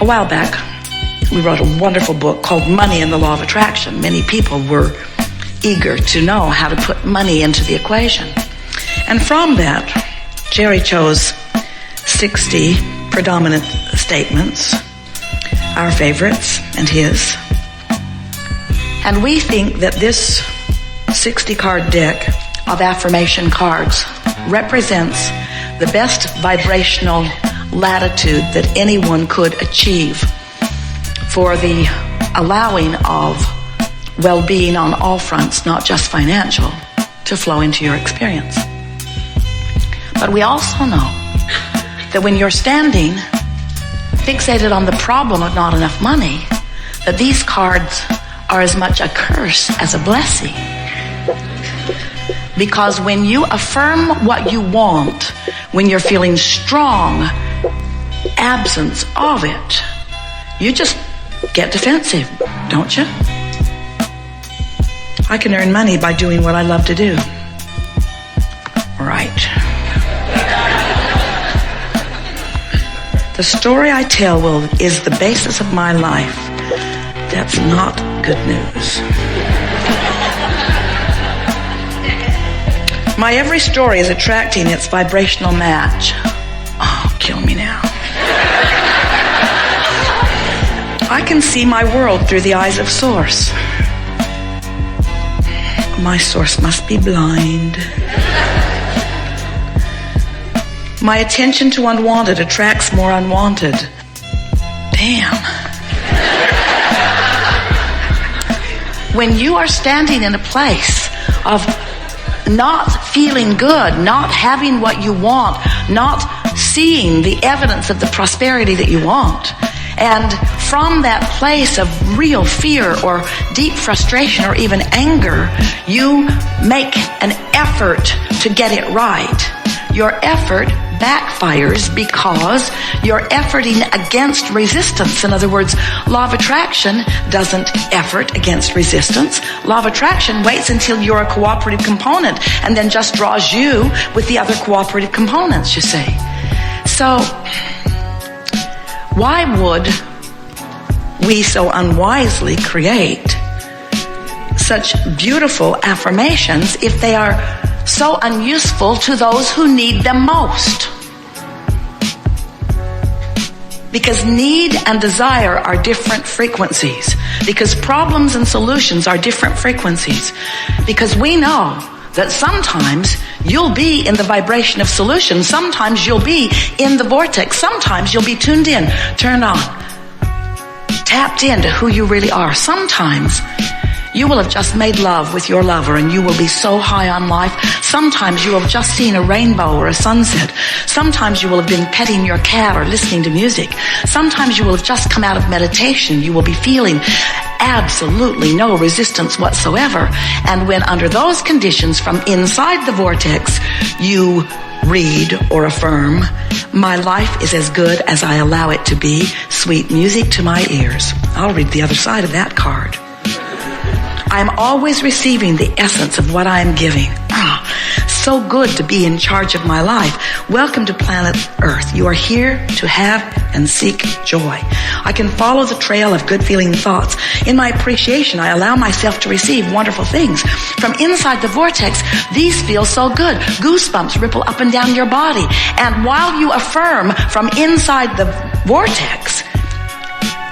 A while back, we wrote a wonderful book called Money and the Law of Attraction. Many people were eager to know how to put money into the equation. And from that, Jerry chose 60 predominant statements, our favorites and his. And we think that this 60-card deck of affirmation cards represents the best vibrational latitude that anyone could achieve for the allowing of well-being on all fronts, not just financial, to flow into your experience. But we also know that when you're standing fixated on the problem of not enough money, that these cards are as much a curse as a blessing. Because when you affirm what you want, when you're feeling strong absence of it, you just get defensive, don't you? I can earn money by doing what I love to do. Right. The story I tell is the basis of my life. That's not good news. My every story is attracting its vibrational match. Oh, kill me now. I can see my world through the eyes of Source. My source must be blind. My attention to unwanted attracts more unwanted. Damn. When you are standing in a place of not feeling good, not having what you want, not seeing the evidence of the prosperity that you want, and from that place of real fear or deep frustration or even anger, you make an effort to get it right. Your effort backfires because you're efforting against resistance. In other words, law of attraction doesn't effort against resistance. Law of attraction waits until you're a cooperative component and then just draws you with the other cooperative components, you see. So, why would we so unwisely create such beautiful affirmations if they are so unuseful to those who need them most? Because need and desire are different frequencies. Because problems and solutions are different frequencies. Because we know that sometimes you'll be in the vibration of solution. Sometimes you'll be in the vortex. Sometimes you'll be tuned in, turned on, tapped into who you really are. Sometimes you will have just made love with your lover and you will be so high on life. Sometimes you will have just seen a rainbow or a sunset. Sometimes you will have been petting your cat or listening to music. Sometimes you will have just come out of meditation. You will be feeling absolutely no resistance whatsoever. And when under those conditions from inside the vortex, you read or affirm, my life is as good as I allow it to be, sweet music to my ears. I'll read the other side of that card. I'm always receiving the essence of what I am giving. So good to be in charge of my life. Welcome to planet Earth. You are here to have and seek joy. I can follow the trail of good feeling thoughts. In my appreciation, I allow myself to receive wonderful things. From inside the vortex, these feel so good. Goosebumps ripple up and down your body. And while you affirm from inside the vortex,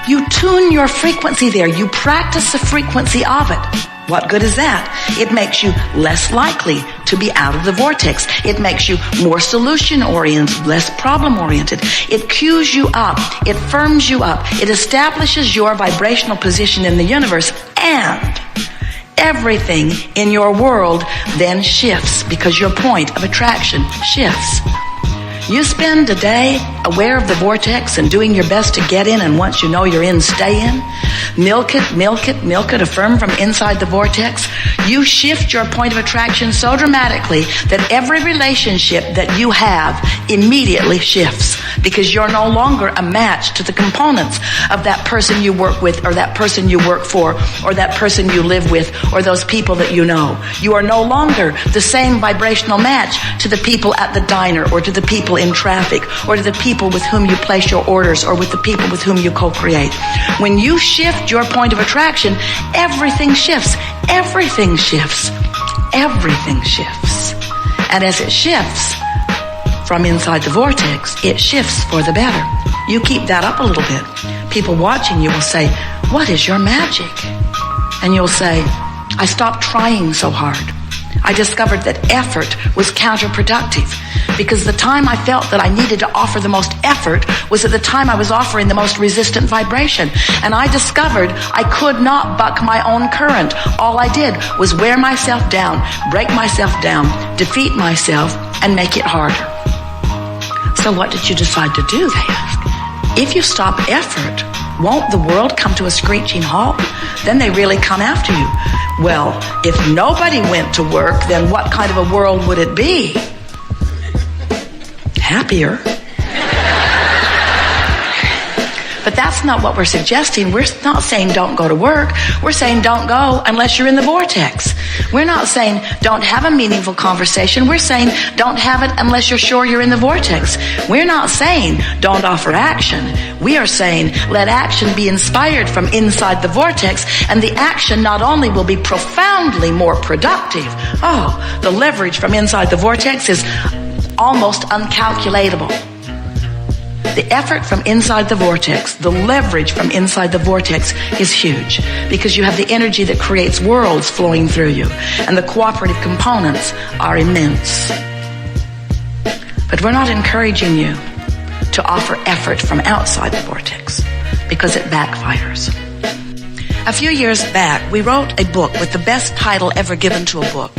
you tune your frequency there. You practice the frequency of it. What good is that? It makes you less likely to be out of the vortex. It makes you more solution-oriented, less problem-oriented. It cues you up. It firms you up. It establishes your vibrational position in the universe, and everything in your world then shifts because your point of attraction shifts. You spend a day aware of the vortex and doing your best to get in, and once you know you're in, stay in. Milk it, milk it, milk it, affirm from inside the vortex. You shift your point of attraction so dramatically that every relationship that you have immediately shifts because you're no longer a match to the components of that person you work with or that person you work for or that person you live with or those people that you know. You are no longer the same vibrational match to the people at the diner or to the people in traffic or to the people people with whom you place your orders or with the people with whom you co-create. When you shift your point of attraction, everything shifts. Everything shifts. Everything shifts. And as it shifts from inside the vortex, it shifts for the better. You keep that up a little bit. People watching you will say, "What is your magic?" And you'll say, "I stopped trying so hard. I discovered that effort was counterproductive because the time I felt that I needed to offer the most effort was at the time I was offering the most resistant vibration. And I discovered I could not buck my own current. All I did was wear myself down, break myself down, defeat myself, and make it harder." So what did you decide to do, they ask? If you stop effort, won't the world come to a screeching halt? Then they really come after you. Well, if nobody went to work, then what kind of a world would it be? Happier. But that's not what we're suggesting. We're not saying don't go to work. We're saying don't go unless you're in the vortex. We're not saying don't have a meaningful conversation. We're saying don't have it unless you're sure you're in the vortex. We're not saying don't offer action. We are saying let action be inspired from inside the vortex, and the action not only will be profoundly more productive. Oh, the leverage from inside the vortex is almost uncalculatable. The effort from inside the vortex, the leverage from inside the vortex is huge because you have the energy that creates worlds flowing through you, and the cooperative components are immense. But we're not encouraging you to offer effort from outside the vortex because it backfires. A few years back, we wrote a book with the best title ever given to a book.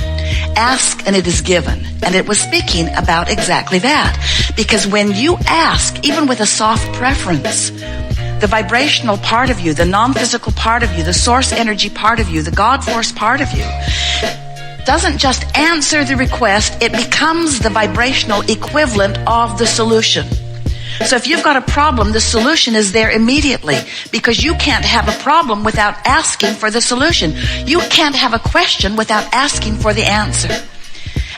Ask and it is given. And it was speaking about exactly that. Because when you ask, even with a soft preference, the vibrational part of you, the non-physical part of you, the source energy part of you, the God force part of you, doesn't just answer the request, it becomes the vibrational equivalent of the solution. So if you've got a problem, the solution is there immediately, because you can't have a problem without asking for the solution. You can't have a question without asking for the answer.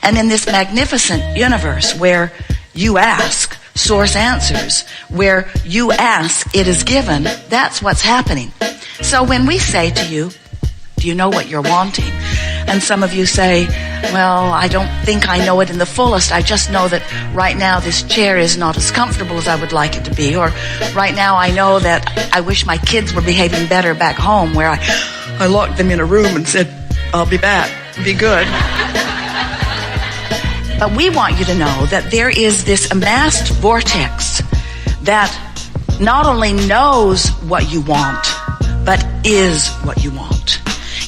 And in this magnificent universe where you ask, source answers. Where you ask, it is given. That's what's happening. So when we say to you, do you know what you're wanting? And some of you say, well, I don't think I know it in the fullest. I just know that right now this chair is not as comfortable as I would like it to be. Or right now I know that I wish my kids were behaving better back home, where I locked them in a room and said, I'll be back. Be good. But we want you to know that there is this amassed vortex that not only knows what you want, but is what you want.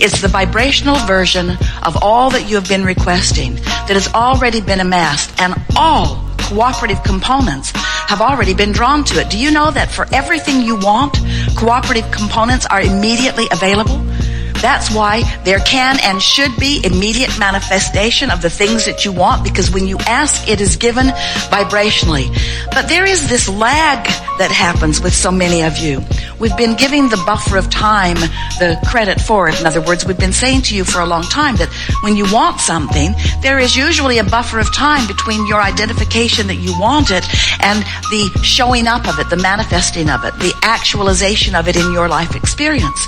It's the vibrational version of all that you have been requesting that has already been amassed, and all cooperative components have already been drawn to it. Do you know that for everything you want, cooperative components are immediately available? That's why there can and should be immediate manifestation of the things that you want, because when you ask, it is given vibrationally. But there is this lag that happens with so many of you. We've been giving the buffer of time the credit for it. In other words, we've been saying to you for a long time that when you want something, there is usually a buffer of time between your identification that you want it and the showing up of it, the manifesting of it, the actualization of it in your life experience.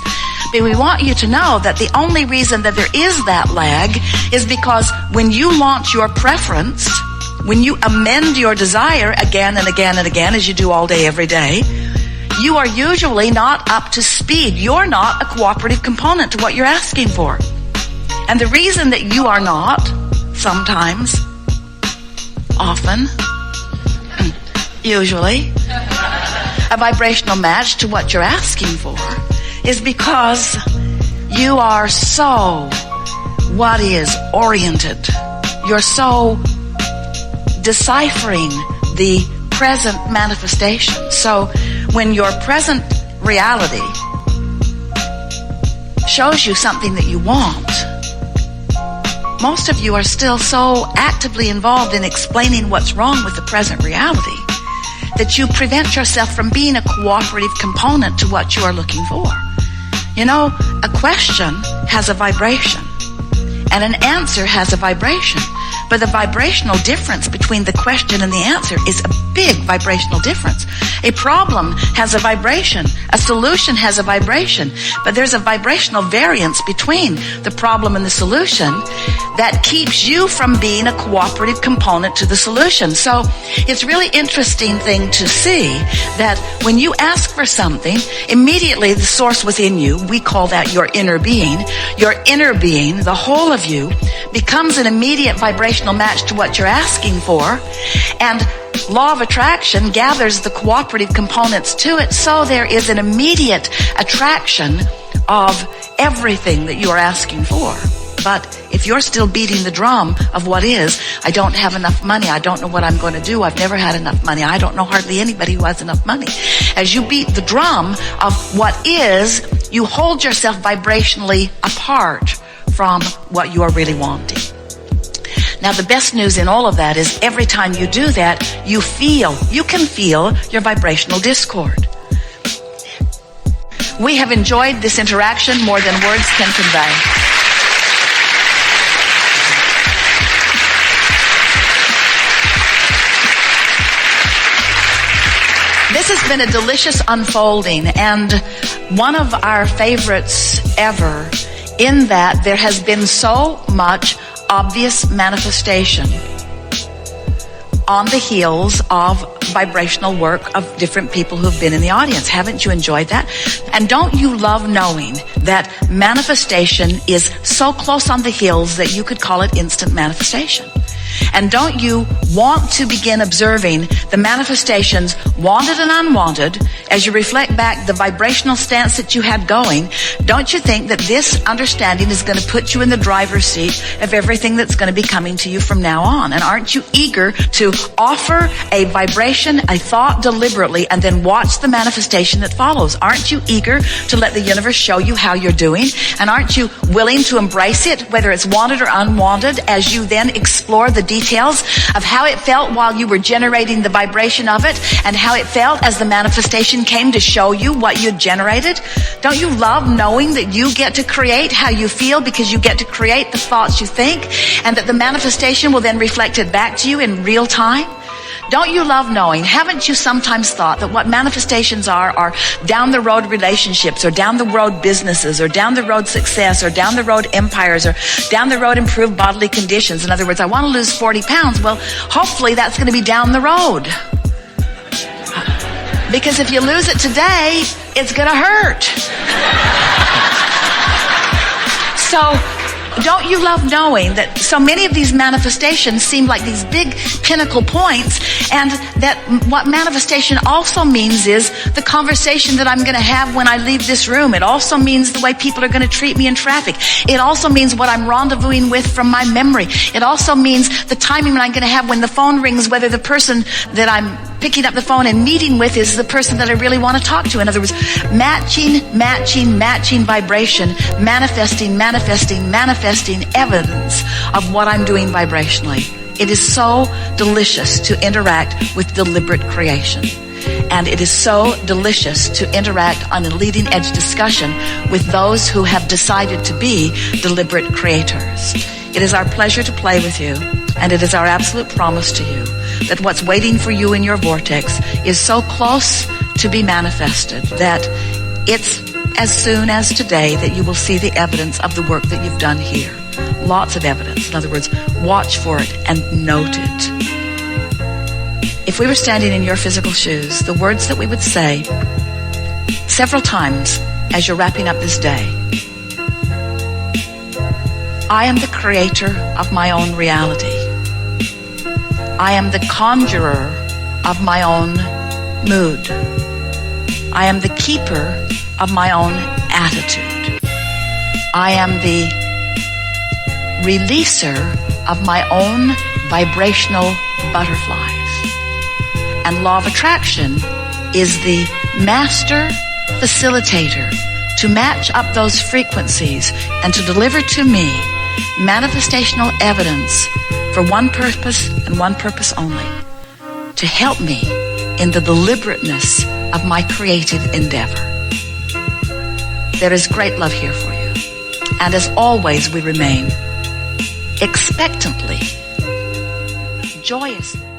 But we want you to know that the only reason that there is that lag is because when you launch your preference, when you amend your desire again and again and again, as you do all day, every day, you are usually not up to speed. You're not a cooperative component to what you're asking for. And the reason that you are not, sometimes, often, usually, a vibrational match to what you're asking for is because you are so what is oriented. You're so deciphering the present manifestation. So when your present reality shows you something that you want, most of you are still so actively involved in explaining what's wrong with the present reality that you prevent yourself from being a cooperative component to what you are looking for. You know, a question has a vibration, and an answer has a vibration. But the vibrational difference between the question and the answer is a big vibrational difference. A problem has a vibration. A solution has a vibration. But there's a vibrational variance between the problem and the solution that keeps you from being a cooperative component to the solution. So it's really interesting thing to see that when you ask for something, immediately the source within you, we call that your inner being, the whole of you, becomes an immediate vibrational match to what you're asking for. And law of attraction gathers the cooperative components to it, so there is an immediate attraction of everything that you are asking for. But if you're still beating the drum of what is, I don't have enough money, I don't know what I'm going to do, I've never had enough money, I don't know hardly anybody who has enough money. As you beat the drum of what is, you hold yourself vibrationally apart from what you are really wanting. Now, the best news in all of that is every time you do that, you can feel your vibrational discord. We have enjoyed this interaction more than words can convey. This has been a delicious unfolding and one of our favorites ever, in that there has been so much obvious manifestation on the heels of vibrational work of different people who've been in the audience. Haven't you enjoyed that? And don't you love knowing that manifestation is so close on the heels that you could call it instant manifestation? And don't you want to begin observing the manifestations, wanted and unwanted, as you reflect back the vibrational stance that you had going? Don't you think that this understanding is going to put you in the driver's seat of everything that's going to be coming to you from now on? And aren't you eager to offer a vibration, a thought deliberately, and then watch the manifestation that follows? Aren't you eager to let the universe show you how you're doing? And aren't you willing to embrace it, whether it's wanted or unwanted, as you then explore the details of how it felt while you were generating the vibration of it, and how it felt as the manifestation came to show you what you generated? Don't you love knowing that you get to create how you feel, because you get to create the thoughts you think, and that the manifestation will then reflect it back to you in real time? Don't you love knowing, haven't you sometimes thought that what manifestations are down the road relationships, or down the road businesses, or down the road success, or down the road empires, or down the road improved bodily conditions? In other words, I want to lose 40 pounds. Well, hopefully that's going to be down the road. Because if you lose it today, it's going to hurt. So, don't you love knowing that so many of these manifestations seem like these big pinnacle points, and that what manifestation also means is the conversation that I'm going to have when I leave this room. It also means the way people are going to treat me in traffic. It also means what I'm rendezvousing with from my memory. It also means the timing I'm going to have when the phone rings, whether the person that I'm picking up the phone and meeting with is the person that I really want to talk to. In other words, matching vibration, manifesting evidence of what I'm doing vibrationally. It is so delicious to interact with deliberate creation. And it is so delicious to interact on a leading edge discussion with those who have decided to be deliberate creators. It is our pleasure to play with you, and it is our absolute promise to you that what's waiting for you in your vortex is so close to be manifested that it's as soon as today that you will see the evidence of the work that you've done here. Lots of evidence. In other words, watch for it and note it. If we were standing in your physical shoes, the words that we would say several times as you're wrapping up this day: I am the creator of my own reality. I am the conjurer of my own mood. I am the keeper of my own attitude. I am the releaser of my own vibrational butterflies. And law of attraction is the master facilitator to match up those frequencies and to deliver to me manifestational evidence for one purpose and one purpose only: to help me in the deliberateness of my creative endeavor. There is great love here for you. And as always, we remain expectantly joyously.